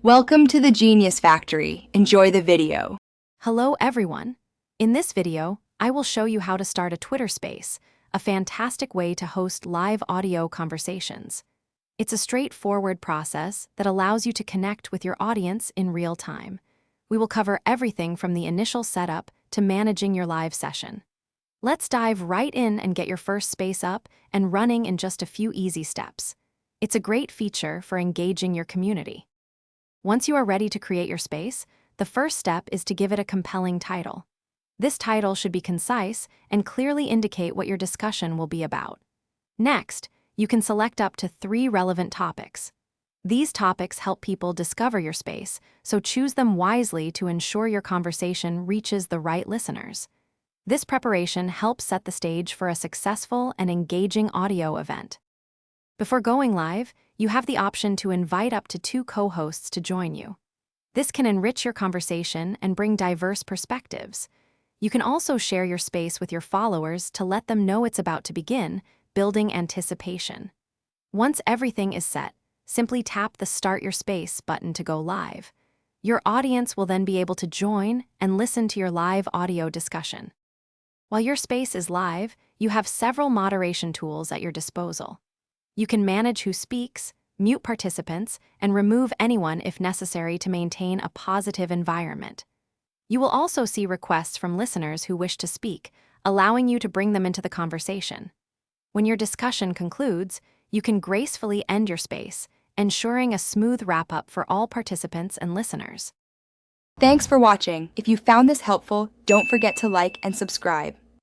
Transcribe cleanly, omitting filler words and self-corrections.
Welcome to the Genius Factory. Enjoy the video. Hello everyone. In this video, I will show you how to start a Twitter Space, a fantastic way to host live audio conversations. It's a straightforward process that allows you to connect with your audience in real time. We will cover everything from the initial setup to managing your live session. Let's dive right in and get your first space up and running in just a few easy steps. It's a great feature for engaging your community. Once you are ready to create your space, the first step is to give it a compelling title. This title should be concise and clearly indicate what your discussion will be about. Next, you can select up to 3 relevant topics. These topics help people discover your space, so choose them wisely to ensure your conversation reaches the right listeners. This preparation helps set the stage for a successful and engaging audio event. Before going live, you have the option to invite up to 2 co-hosts to join you. This can enrich your conversation and bring diverse perspectives. You can also share your space with your followers to let them know it's about to begin, building anticipation. Once everything is set, simply tap the Start Your Space button to go live. Your audience will then be able to join and listen to your live audio discussion. While your space is live, you have several moderation tools at your disposal. You can manage who speaks, mute participants, and remove anyone if necessary to maintain a positive environment. You will also see requests from listeners who wish to speak, allowing you to bring them into the conversation. When your discussion concludes, you can gracefully end your space, ensuring a smooth wrap-up for all participants and listeners. Thanks for watching. If you found this helpful, don't forget to like and subscribe.